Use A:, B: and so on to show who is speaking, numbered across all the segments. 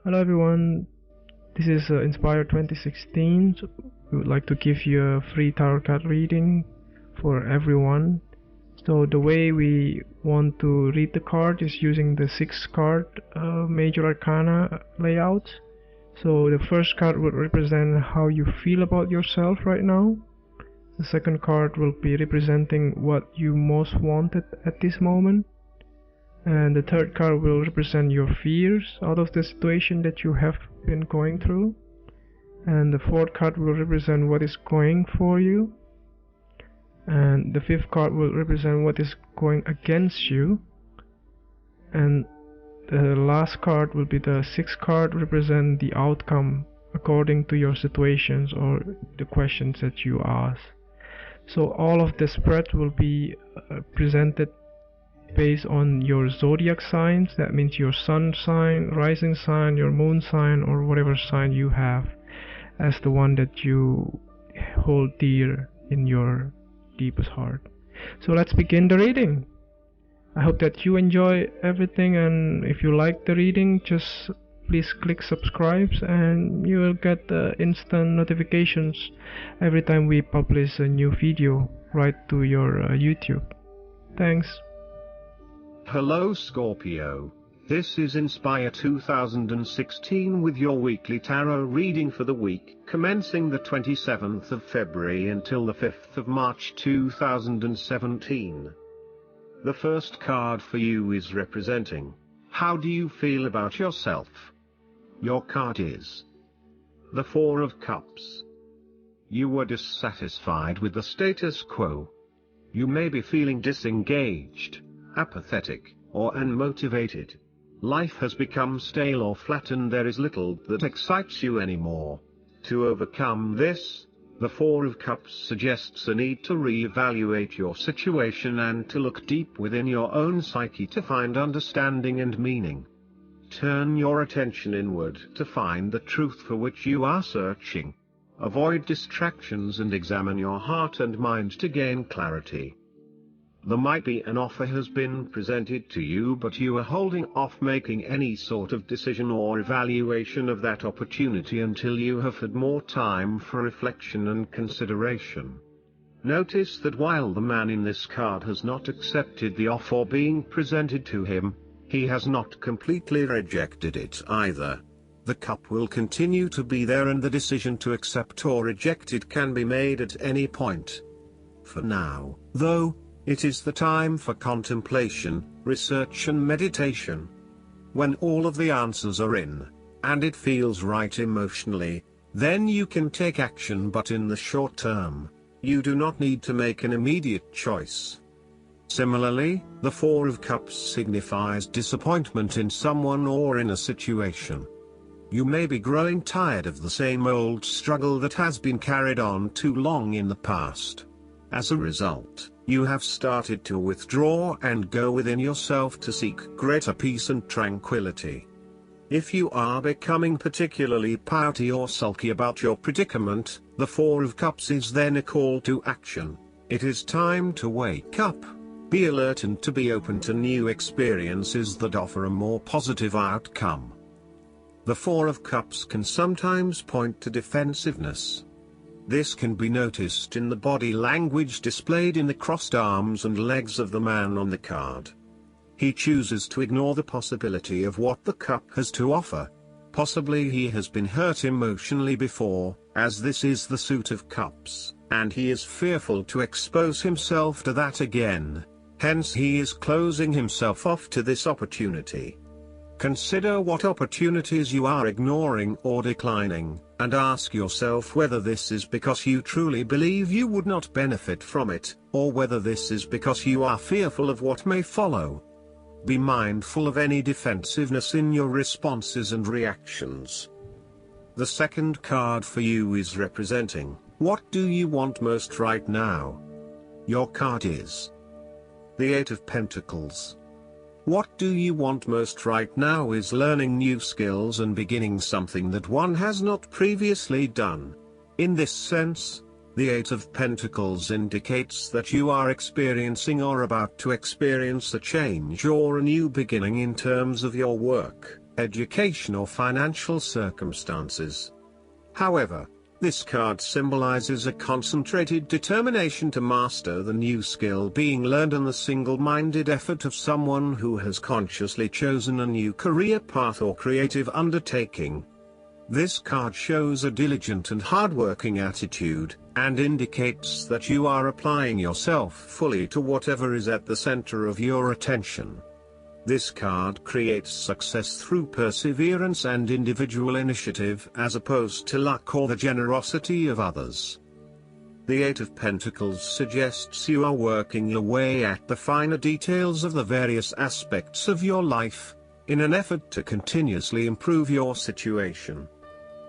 A: Hello everyone, this is Inspire 2016. So we would like to give you a free tarot card reading for everyone. So the way we want to read the card is using the 6 card major arcana layout. So the first card will represent how you feel about yourself right now. The second card will be representing what you most wanted at this moment. And the third card will represent your fears out of the situation that you have been going through. And the fourth card will represent what is going for you. And the fifth card will represent what is going against you. And the last card will be the sixth card, represent the outcome according to your situations or the questions that you ask. So all of the spread will be presented based on your zodiac signs. That means your sun sign, rising sign, your moon sign, or whatever sign you have as the one that you hold dear in your deepest heart. So let's begin the reading. I hope that you enjoy everything, and if you like the reading, just please click subscribe and you will get instant notifications every time we publish a new video right to your YouTube. Thanks.
B: Hello Scorpio, this is Inspire 2016 with your weekly tarot reading for the week commencing the 27th of February until the 5th of March 2017. The first card for you is representing, how do you feel about yourself? Your card is the Four of Cups. You were dissatisfied with the status quo. You may be feeling disengaged, apathetic, or unmotivated. Life has become stale or flat and there is little that excites you anymore. To overcome this, the Four of Cups suggests a need to re-evaluate your situation and to look deep within your own psyche to find understanding and meaning. Turn your attention inward to find the truth for which you are searching. Avoid distractions and examine your heart and mind to gain clarity. There might be an offer has been presented to you, but you are holding off making any sort of decision or evaluation of that opportunity until you have had more time for reflection and consideration. Notice that while the man in this card has not accepted the offer being presented to him, he has not completely rejected it either. The cup will continue to be there and the decision to accept or reject it can be made at any point. For now, though, it is the time for contemplation, research and meditation. When all of the answers are in, and it feels right emotionally, then you can take action, but in the short term, you do not need to make an immediate choice. Similarly, the Four of Cups signifies disappointment in someone or in a situation. You may be growing tired of the same old struggle that has been carried on too long in the past. As a result, you have started to withdraw and go within yourself to seek greater peace and tranquility. If you are becoming particularly pouty or sulky about your predicament, the Four of Cups is then a call to action. It is time to wake up, be alert and to be open to new experiences that offer a more positive outcome. The Four of Cups can sometimes point to defensiveness. This can be noticed in the body language displayed in the crossed arms and legs of the man on the card. He chooses to ignore the possibility of what the cup has to offer. Possibly he has been hurt emotionally before, as this is the Suit of Cups, and he is fearful to expose himself to that again. Hence he is closing himself off to this opportunity. Consider what opportunities you are ignoring or declining, and ask yourself whether this is because you truly believe you would not benefit from it, or whether this is because you are fearful of what may follow. Be mindful of any defensiveness in your responses and reactions. The second card for you is representing, what do you want most right now? Your card is the Eight of Pentacles. What do you want most right now is learning new skills and beginning something that one has not previously done. In this sense, the Eight of Pentacles indicates that you are experiencing or about to experience a change or a new beginning in terms of your work, education or financial circumstances. However, this card symbolizes a concentrated determination to master the new skill being learned and the single-minded effort of someone who has consciously chosen a new career path or creative undertaking. This card shows a diligent and hard-working attitude, and indicates that you are applying yourself fully to whatever is at the center of your attention. This card creates success through perseverance and individual initiative as opposed to luck or the generosity of others. The Eight of Pentacles suggests you are working your way at the finer details of the various aspects of your life, in an effort to continuously improve your situation.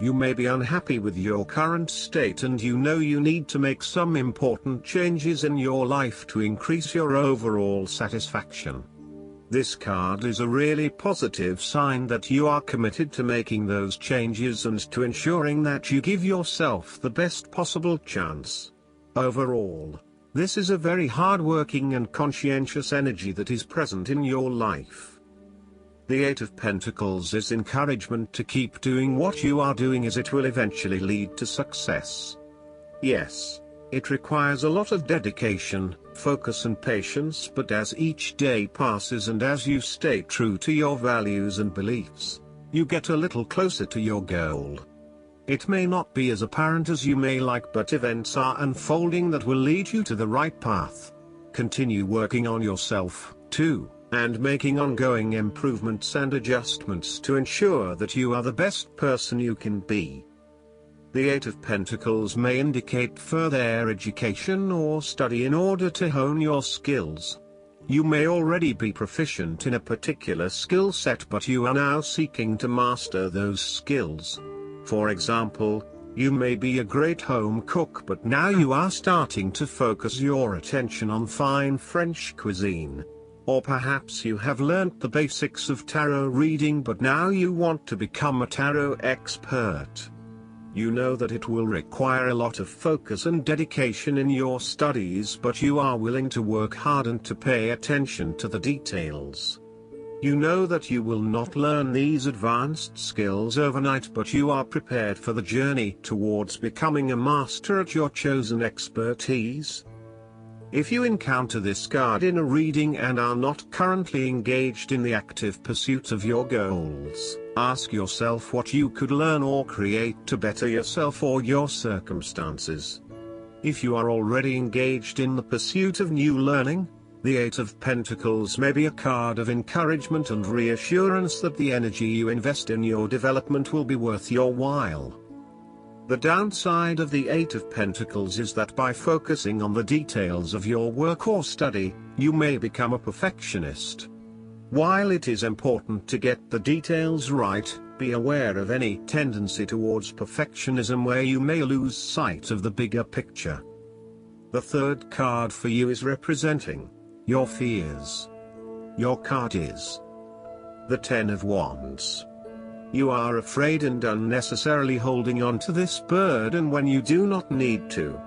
B: You may be unhappy with your current state and you know you need to make some important changes in your life to increase your overall satisfaction. This card is a really positive sign that you are committed to making those changes and to ensuring that you give yourself the best possible chance. Overall, this is a very hard-working and conscientious energy that is present in your life. The Eight of Pentacles is encouragement to keep doing what you are doing, as it will eventually lead to success. Yes, it requires a lot of dedication, focus and patience, but as each day passes and as you stay true to your values and beliefs, you get a little closer to your goal. It may not be as apparent as you may like, but events are unfolding that will lead you to the right path. Continue working on yourself, too, and making ongoing improvements and adjustments to ensure that you are the best person you can be. The Eight of Pentacles may indicate further education or study in order to hone your skills. You may already be proficient in a particular skill set, but you are now seeking to master those skills. For example, you may be a great home cook, but now you are starting to focus your attention on fine French cuisine. Or perhaps you have learnt the basics of tarot reading, but now you want to become a tarot expert. You know that it will require a lot of focus and dedication in your studies, but you are willing to work hard and to pay attention to the details. You know that you will not learn these advanced skills overnight, but you are prepared for the journey towards becoming a master at your chosen expertise. If you encounter this card in a reading and are not currently engaged in the active pursuit of your goals, ask yourself what you could learn or create to better yourself or your circumstances. If you are already engaged in the pursuit of new learning, the Eight of Pentacles may be a card of encouragement and reassurance that the energy you invest in your development will be worth your while. The downside of the Eight of Pentacles is that by focusing on the details of your work or study, you may become a perfectionist. While it is important to get the details right, be aware of any tendency towards perfectionism where you may lose sight of the bigger picture. The third card for you is representing your fears. Your card is the Ten of Wands. You are afraid and unnecessarily holding on to this burden when you do not need to.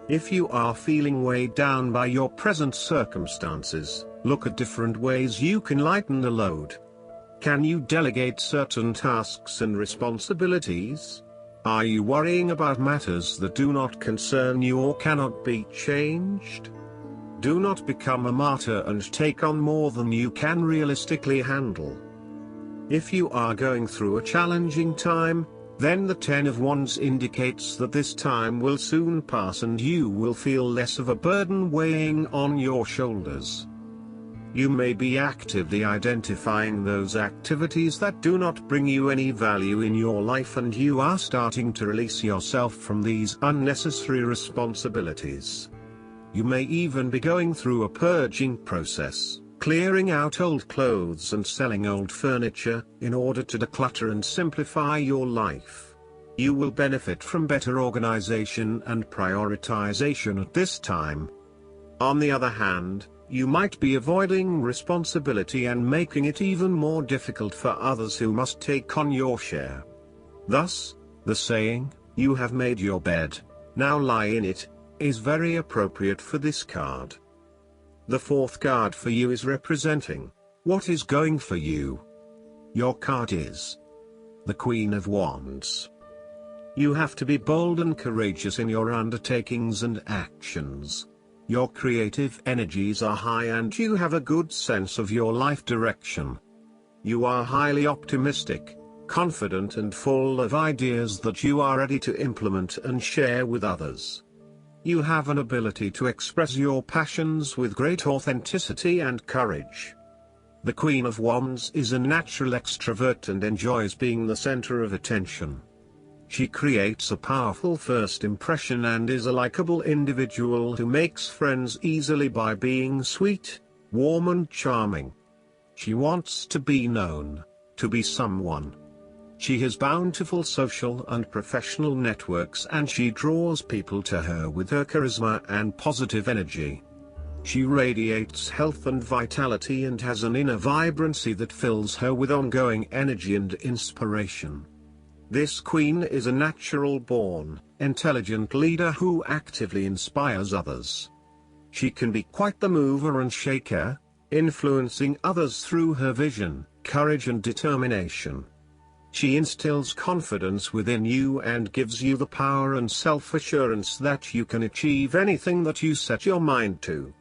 B: If you are feeling weighed down by your present circumstances, look at different ways you can lighten the load. Can you delegate certain tasks and responsibilities? Are you worrying about matters that do not concern you or cannot be changed? Do not become a martyr and take on more than you can realistically handle. If you are going through a challenging time, then the Ten of Wands indicates that this time will soon pass and you will feel less of a burden weighing on your shoulders. You may be actively identifying those activities that do not bring you any value in your life, and you are starting to release yourself from these unnecessary responsibilities. You may even be going through a purging process, clearing out old clothes and selling old furniture, in order to declutter and simplify your life. You will benefit from better organization and prioritization at this time. On the other hand, you might be avoiding responsibility and making it even more difficult for others who must take on your share. Thus, the saying, "You have made your bed, now lie in it," is very appropriate for this card. The fourth card for you is representing what is going for you. Your card is the Queen of Wands. You have to be bold and courageous in your undertakings and actions. Your creative energies are high and you have a good sense of your life direction. You are highly optimistic, confident and full of ideas that you are ready to implement and share with others. You have an ability to express your passions with great authenticity and courage. The Queen of Wands is a natural extrovert and enjoys being the center of attention. She creates a powerful first impression and is a likable individual who makes friends easily by being sweet, warm and charming. She wants to be known, to be someone. She has bountiful social and professional networks and she draws people to her with her charisma and positive energy. She radiates health and vitality and has an inner vibrancy that fills her with ongoing energy and inspiration. This queen is a natural-born, intelligent leader who actively inspires others. She can be quite the mover and shaker, influencing others through her vision, courage and determination. She instills confidence within you and gives you the power and self-assurance that you can achieve anything that you set your mind to.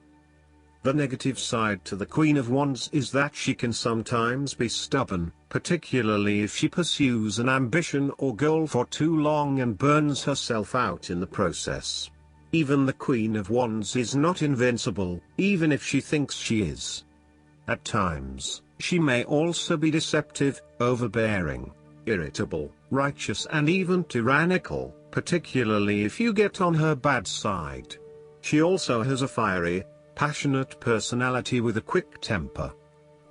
B: The negative side to the Queen of Wands is that she can sometimes be stubborn, particularly if she pursues an ambition or goal for too long and burns herself out in the process. Even the Queen of Wands is not invincible, even if she thinks she is. At times, she may also be deceptive, overbearing, irritable, righteous and even tyrannical, particularly if you get on her bad side. She also has a fiery, passionate personality with a quick temper.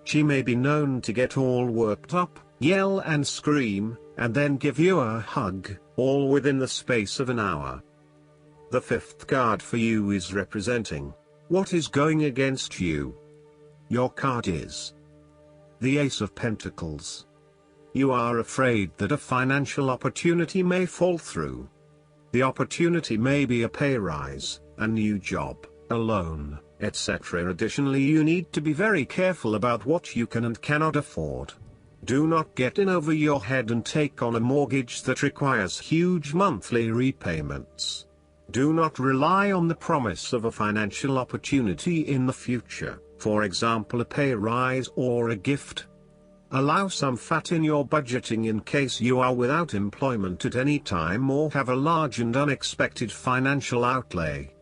B: She may be known to get all worked up, yell and scream, and then give you a hug, all within the space of an hour. The fifth card for you is representing what is going against you. Your card is the Ace of Pentacles. You are afraid that a financial opportunity may fall through. The opportunity may be a pay rise, a new job, a loan, etc. Additionally, you need to be very careful about what you can and cannot afford. Do not get in over your head and take on a mortgage that requires huge monthly repayments. Do not rely on the promise of a financial opportunity in the future, for example a pay rise or a gift. Allow some fat in your budgeting in case you are without employment at any time or have a large and unexpected financial outlay.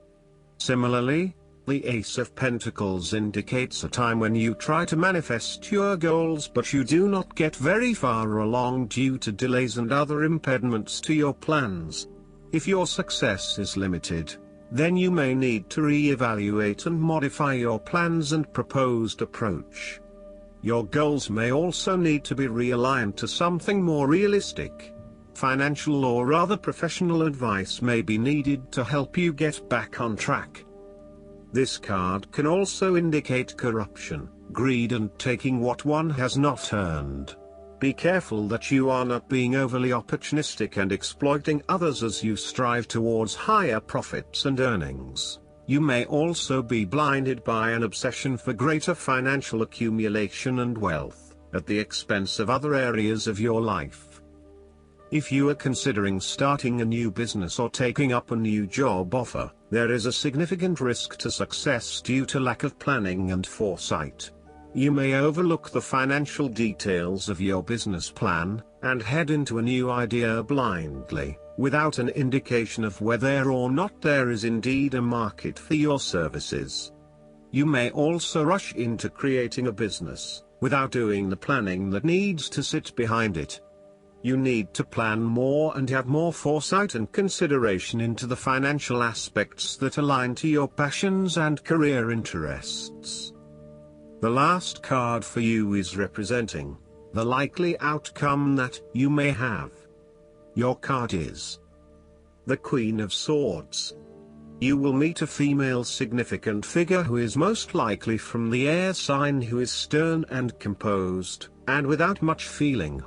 B: Similarly, the Ace of Pentacles indicates a time when you try to manifest your goals but you do not get very far along due to delays and other impediments to your plans. If your success is limited, then you may need to re-evaluate and modify your plans and proposed approach. Your goals may also need to be realigned to something more realistic. Financial or other professional advice may be needed to help you get back on track. This card can also indicate corruption, greed and taking what one has not earned. Be careful that you are not being overly opportunistic and exploiting others as you strive towards higher profits and earnings. You may also be blinded by an obsession for greater financial accumulation and wealth, at the expense of other areas of your life. If you are considering starting a new business or taking up a new job offer, there is a significant risk to success due to lack of planning and foresight. You may overlook the financial details of your business plan, and head into a new idea blindly, without an indication of whether or not there is indeed a market for your services. You may also rush into creating a business, without doing the planning that needs to sit behind it. You need to plan more and have more foresight and consideration into the financial aspects that align to your passions and career interests. The last card for you is representing the likely outcome that you may have. Your card is the Queen of Swords. You will meet a female significant figure who is most likely from the air sign, who is stern and composed, and without much feeling.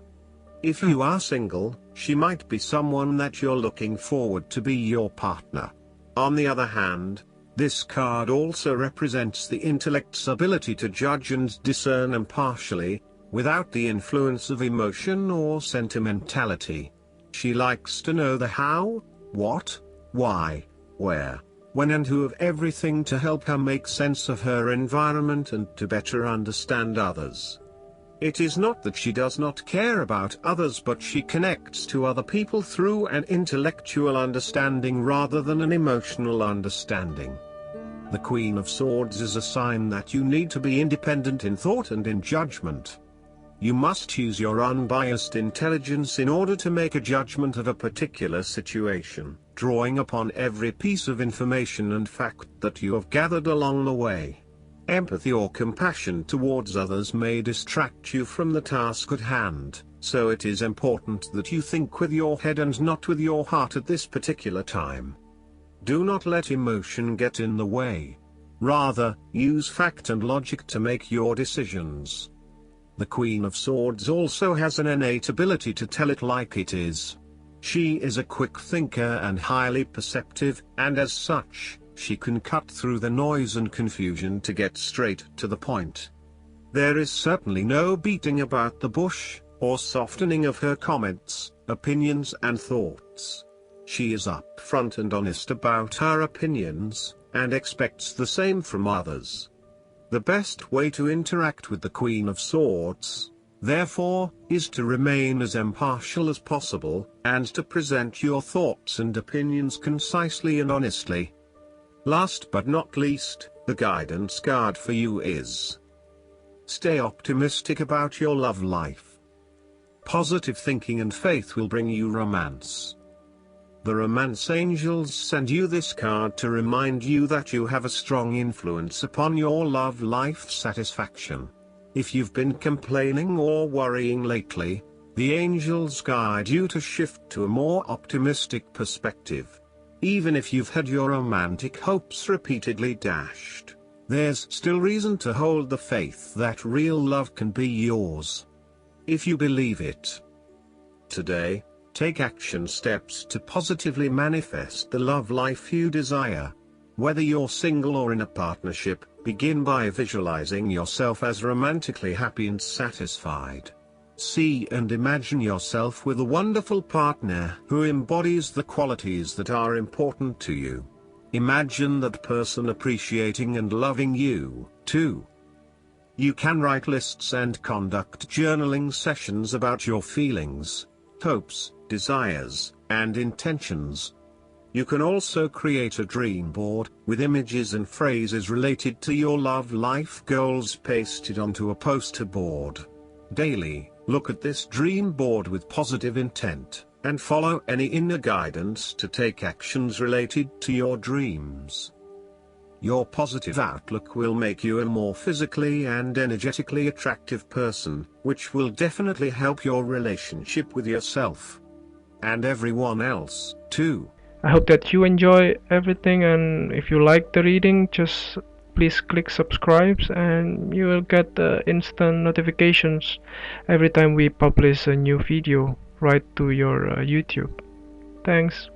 B: If you are single, she might be someone that you're looking forward to be your partner. On the other hand, this card also represents the intellect's ability to judge and discern impartially, without the influence of emotion or sentimentality. She likes to know the how, what, why, where, when and who of everything to help her make sense of her environment and to better understand others. It is not that she does not care about others, but she connects to other people through an intellectual understanding rather than an emotional understanding. The Queen of Swords is a sign that you need to be independent in thought and in judgment. You must use your unbiased intelligence in order to make a judgment of a particular situation, drawing upon every piece of information and fact that you have gathered along the way. Empathy or compassion towards others may distract you from the task at hand, so it is important that you think with your head and not with your heart at this particular time. Do not let emotion get in the way. Rather, use fact and logic to make your decisions. The Queen of Swords also has an innate ability to tell it like it is. She is a quick thinker and highly perceptive, and as such, she can cut through the noise and confusion to get straight to the point. There is certainly no beating about the bush, or softening of her comments, opinions and thoughts. She is upfront and honest about her opinions, and expects the same from others. The best way to interact with the Queen of Swords, therefore, is to remain as impartial as possible, and to present your thoughts and opinions concisely and honestly. Last but not least, the guidance card for you is: stay optimistic about your love life. Positive thinking and faith will bring you romance. The romance angels send you this card to remind you that you have a strong influence upon your love life satisfaction. If you've been complaining or worrying lately, the angels guide you to shift to a more optimistic perspective. Even if you've had your romantic hopes repeatedly dashed, there's still reason to hold the faith that real love can be yours, if you believe it. Today, take action steps to positively manifest the love life you desire. Whether you're single or in a partnership, begin by visualizing yourself as romantically happy and satisfied. See and imagine yourself with a wonderful partner who embodies the qualities that are important to you. Imagine that person appreciating and loving you, too. You can write lists and conduct journaling sessions about your feelings, hopes, desires, and intentions. You can also create a dream board, with images and phrases related to your love life goals pasted onto a poster board. Daily, look at this dream board with positive intent, and follow any inner guidance to take actions related to your dreams. Your positive outlook will make you a more physically and energetically attractive person, which will definitely help your relationship with yourself and everyone else, too.
A: I hope that you enjoy everything, and if you like the reading, just please click subscribe and you will get instant notifications every time we publish a new video right to your YouTube. Thanks.